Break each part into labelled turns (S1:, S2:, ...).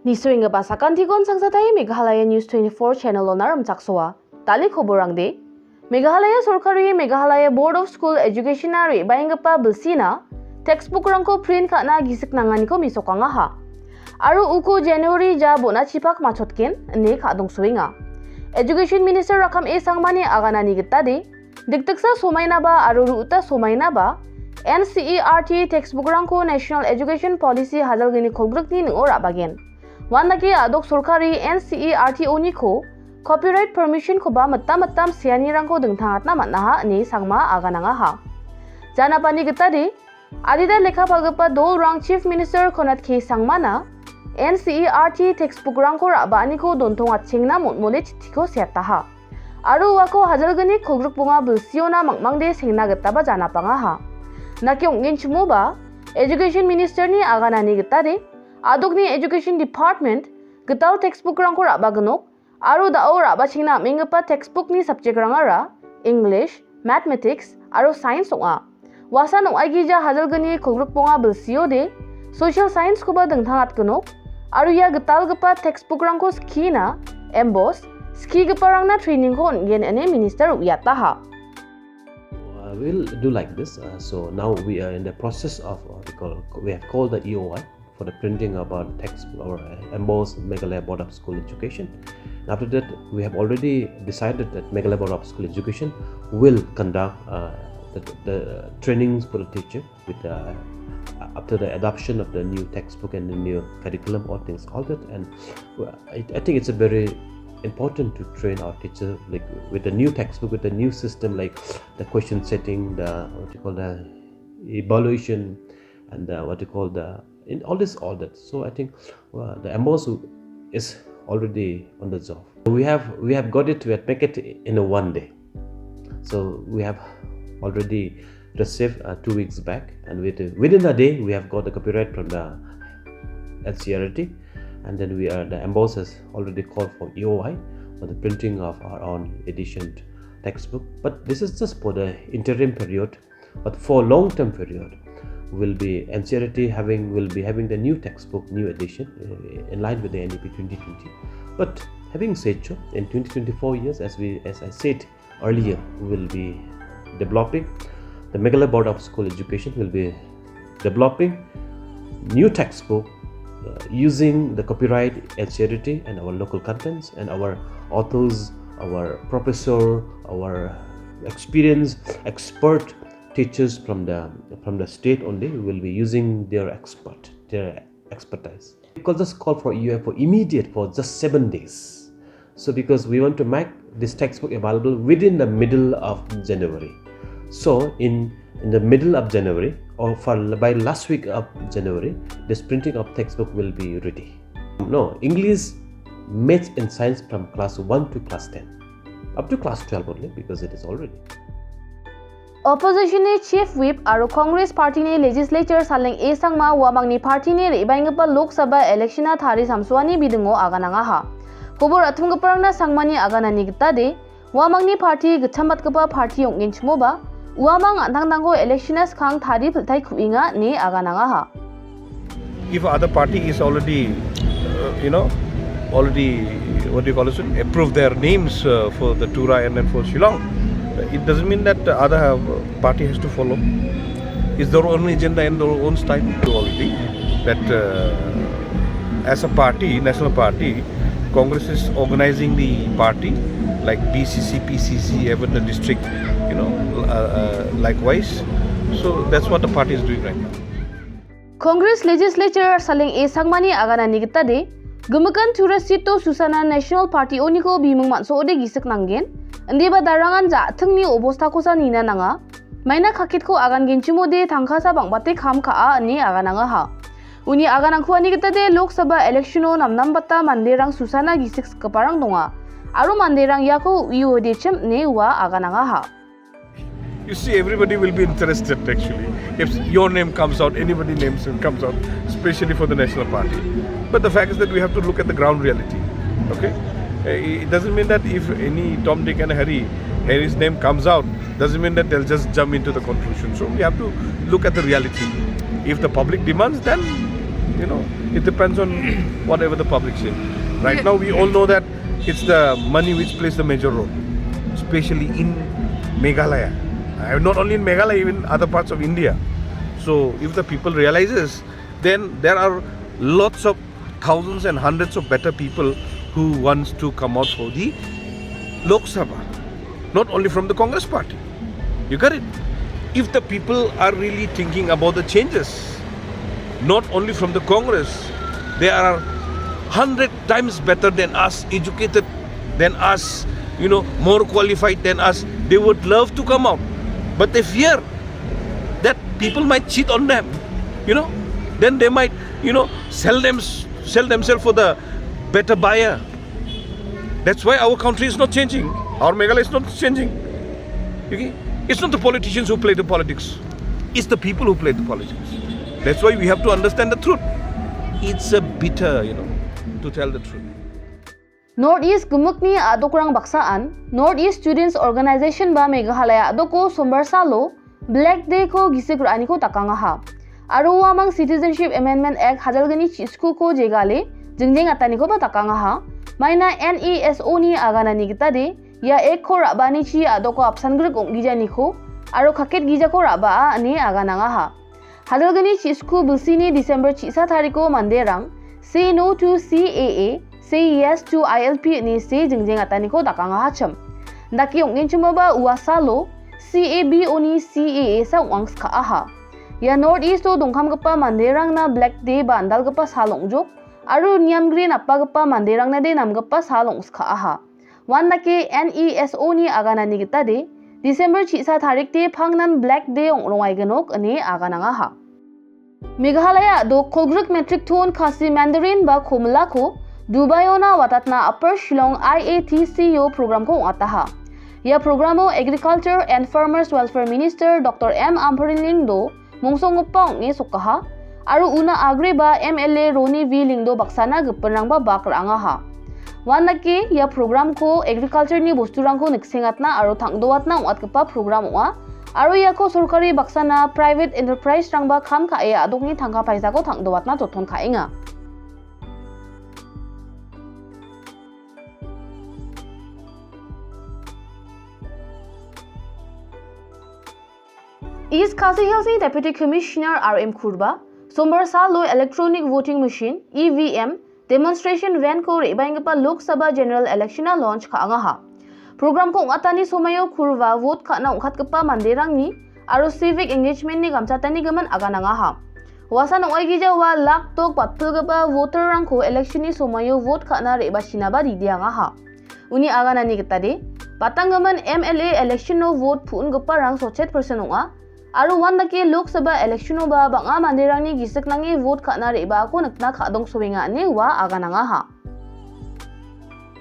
S1: Nisuing basakan tikon sangsatai Meghalaya News 24 channel onar amchaksoa. Tali khoborang de. Meghalaya Sorkari Meghalaya Board of School Education ari baingapa bilsina textbook rangko print kana gisik nanganiko misokanga ha. Aru uku January ja bona chipak machotken ne khadong suinga. Education Minister rakam e sangmani aganani gitadi diktaksa somaina ba aru ruta somaina ba NCERT textbook rangko National Education Policy hadal gini khogrukni ora bagen. Wanaki adok Sorkari NCERT oniko copyright permission ko ba matam siani rangko dengthangatna matnaha ni sangma agananga ha. Jana pani gitadi adida lekha palgapa dol rang Chief Minister konat ke sangmana NCERT textbook rangko rabani ko dontong atchingna motmole chitiko seta ha. Aru wako hajalgani khogruk bunga bilsiona mangmangde sengna gitaba jana panga ha. Nakyong nginchmu ba Education Minister ni aganani gitadi adokni Education Department gital textbook rangko rabaganok aru dao rabachingna mingapa textbook ni subject rangara English, Mathematics aru Science onga. Wasa no agija hajalgani khogruk ponga bilsio de Social Science ko ba dengthangat ganok aru ya gital gapa textbook rangko skina emboss ski gapa rangna training ko ngen ane minister uyata ha.
S2: We'll do like this. So now we are in the process of we have called the EOI for the printing of our text or embossed Meghalaya Board of School Education. After that, we have already decided that Meghalaya Board of School Education will conduct the trainings for the teacher with after the adoption of the new textbook and the new curriculum, all things all that. And I think it's a very important to train our teacher like with the new textbook, with the new system, like the question setting, the evaluation, and in all that. So I think the emboss is already on the job. We have got it. We have make it in a one day. So we have already received 2 weeks back, and within a day we have got the copyright from the NCERT. And then the emboss has already called for EOI for the printing of our own edition textbook. But this is just for the interim period. But for long-term period, NCERT will be having the new textbook, new edition in line with the NEP 2020. But having said so, in 2024 years, as I said earlier, we will be developing. The Meghalaya Board of School Education will be developing new textbook. Using the copyright NCERT and our local contents and our authors, our professor, our experienced expert teachers from the state only will be using their expertise. Because this call for EOI for immediate for just 7 days. So because we want to make this textbook available within the middle of January. So in the middle of January or by last week of January, this printing of textbook will be ready. No, English, Maths and Science from class 1 to class 10. Up to class 12 only because it is already.
S1: Opposition ni Chief Whip aru Congress Party ni Legislature saling esangma wamang ni party ni ibaingapa Lok Sabha election na thari samsuani bidungo agananga ha. Kobor athumgaparangna sangmani aganani gitade wamang ni party githambatkapa party yongin chmoba Uamang antang-tangko electioners kang thari philthai khuinga ni agananga ha.
S3: If other party is already, approved their names for the Tura and then for Shillong, it doesn't mean that the other party has to follow. It's their own agenda and their own style already. That as a party, national party, Congress is organizing the party like BCC, PCC, even the district, likewise. So that's what the party is doing right now.
S1: Congress Legislature saling esangmani agana nigitade gumakan turasito Susana National Party oniko bimung manso ode gisik nanggen andi ba darangan ja thungni obostha ko sa nina nanga maina khakit ko agan ginchumo de thangkhasa bangbate kham kha ani agananga ha uni aganang ko ani gitade Lok Sabha election o namnam batta manderang Susana gisik kaparang donga aru manderang yako iode chem ne wa agananga ha.
S3: You see, everybody will be interested actually. If your name comes out, anybody's name comes out, especially for the National Party. But the fact is that we have to look at the ground reality. Okay? It doesn't mean that if any Tom, Dick and Harry's name comes out, doesn't mean that they'll just jump into the conclusion. So we have to look at the reality. If the public demands, then It depends on whatever the public say. Right now, we all know that it's the money which plays the major role, especially in Meghalaya. Not only in Meghalaya, even other parts of India. So if the people realizes, then there are lots of thousands and hundreds of better people who wants to come out for the Lok Sabha, not only from the Congress party. You got it? If the people are really thinking about the changes, not only from the Congress, they are 100 times better than us, educated than us, more qualified than us. They would love to come out, but they fear that people might cheat on them. Then they might, sell themselves for the better buyer. That's why our country is not changing. Our Meghalaya is not changing. Okay? It's not the politicians who play the politics. It's the people who play the politics. That's why we have to understand the truth. It's a bitter, to tell the truth.
S1: Northeast Gumukni Adokrang Baksaan, Northeast Students Organization ba Meghalaya Adoko Sombar Salo, Black Day ko Gisigurani ko Takangaha. Aru amang Citizenship Amendment Act Hajalgani Chisku ko Jegale, Jingjing Atani ko ba Takangaha, Maina NESO ni Aganani Gitade, Ya ek ko rabani chi adoko apsangre kong gija niko, aro kaket gija ko raba ani aganangaha. Hadalgani chisku bulsini December chisa tariko manderang, say no to CAA, say yes to ILP ni say jingjing ataniko dakangaha cham. Daki ongin chumaba uasalo, CAB oni CAA sa wangs kaaha. Ya Northeast o dongkam gapa manderang na Black Day ba andal gapa salongjok, aro niam green apa gapa manderang na de nam gapa salongs kaaha. Wanda ke NESO ni agana ni kita de December chisa tarik te phangnan Black Day ong rongai ganok ani agana nga ha. Meghalaya do Kolgruk metric tone khasi Mandarin ba khomla ko Dubayona watatna Upper Shillong IATCO program ko ataha. Ya programo Agriculture and Farmers Welfare Minister Dr. M. Empanelled do mungsong upang ngi sokaha aru una agre ba MLA Roni V Lingdo baksana gupanang ba bakranga ha. Wanda ke ya program ko agriculture ni bosturang ko niksingatna aro thangdoatna watkepa program wa aro ya ko sorkari baksana private enterprise rang ba kham ka ya adokni thangka paisa ko thangdoatna tothon khainga. East Khasi Hills Deputy Commissioner RM Kurba Sombar Salo electronic voting machine EVM demonstration van ko rebaingpa Lok Sabha general election na launch ka angaha. Program ko atani somayo kurva vote ka na ungkhatkpa manderang ni aro civic engagement ni gamchatani gaman agana ngaha. Wasan oi gija wa lak tok patpulgpa voter rang ko election ni somayo vote ka na reba sinaba didia ngaha. Uni agana ni kitade patanggaman MLA election no vote phun gpa rang 100% unga aro wanda ke Lok Sabha election ba banga manderang ni gisik nangi vote ka na reba ko nakna khadong sowenga ni wa agana ngaha.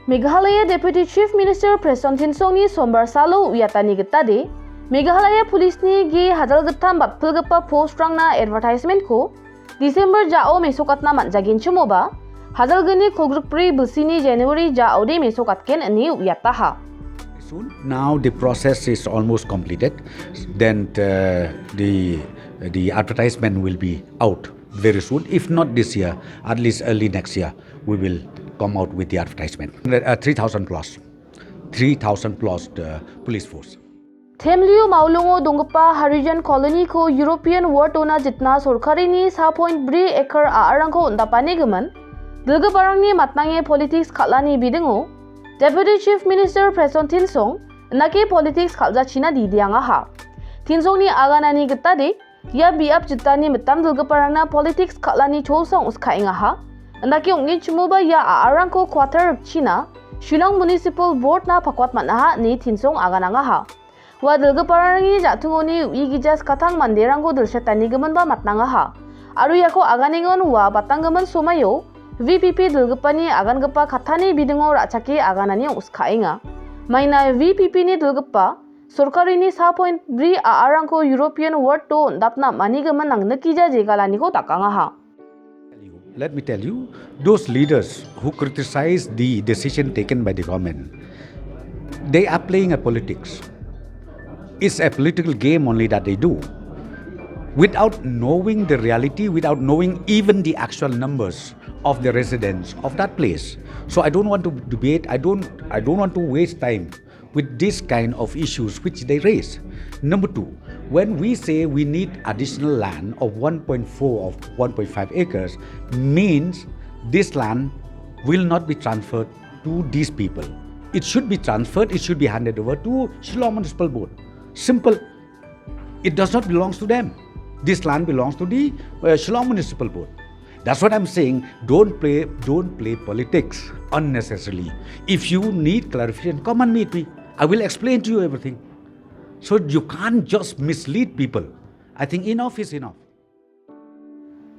S1: Meghalaya Deputy Chief Minister Presontin Songni Sombar Salo uyatani gitade Meghalaya Police ni gi hadal gatam batpulgpa post rang na advertisement ko December jao mesokatna manjagin chumoba hadal gani Kolgrukpri busini January jao de mesokatken ani uyataha.
S4: Soon. Now the process is almost completed. Then the advertisement will be out very soon. If not this year, at least early next year, we will come out with the advertisement. 3,000 plus police force.
S1: Themliu Maulungo Dungpa Harijan Colony ko European War Tona Jitna Sorkari ni 6.3 acre arang ko undapani gaman. Dilga parang ni matnange politics kalani bidingo. Deputy Chief Minister Presontin Song naki politics khalja China di dianga ha. Tinsong ni agana ni gitade ya biap jitani mitam dulga parangna politics khalani cholsong uskainga ha. Naki ongi chumuba ya arang ko quarter China Shillong Municipal Board na pakwat manaha ni tinsong agana nga ha. Wa dulga parangi jatungoni igijas katang manderang ko dulshatani gaman ba matnanga ha. Aru yako aganingon wa batanggaman somayo VPP dulgapani agan gapa khathani bidingo rachaki aganani uskainga. Maina VPP ni dulgapa sorkari ni 6.3 arang ko European War to dapna manigaman ang nakija jegalani ko takanga ha.
S4: Let me tell you, those leaders who criticize the decision taken by the government, they are playing a politics. It's a political game only that they do. without knowing the reality, without knowing even the actual numbers of the residents of that place. So I don't want to debate, I don't want to waste time with this kind of issues which they raise. Number two, when we say we need additional land of 1.4 or 1.5 acres, means this land will not be transferred to these people. It should be transferred, it should be handed over to Shillong Municipal Board. Simple. It does not belong to them. This land belongs to the Shillong Municipal Board. That's what I'm saying. Don't play politics unnecessarily. If you need clarification, come and meet me. I will explain to you everything. So you can't just mislead people. I think enough is enough.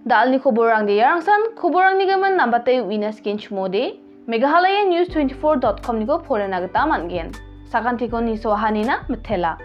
S1: Dal ni khoborang de yarangsan khoborang ni gaman nambate winas kinch mode Meghalaya news24.com ni go phore nagata man gen. Sakan tikon ni so hanina methela.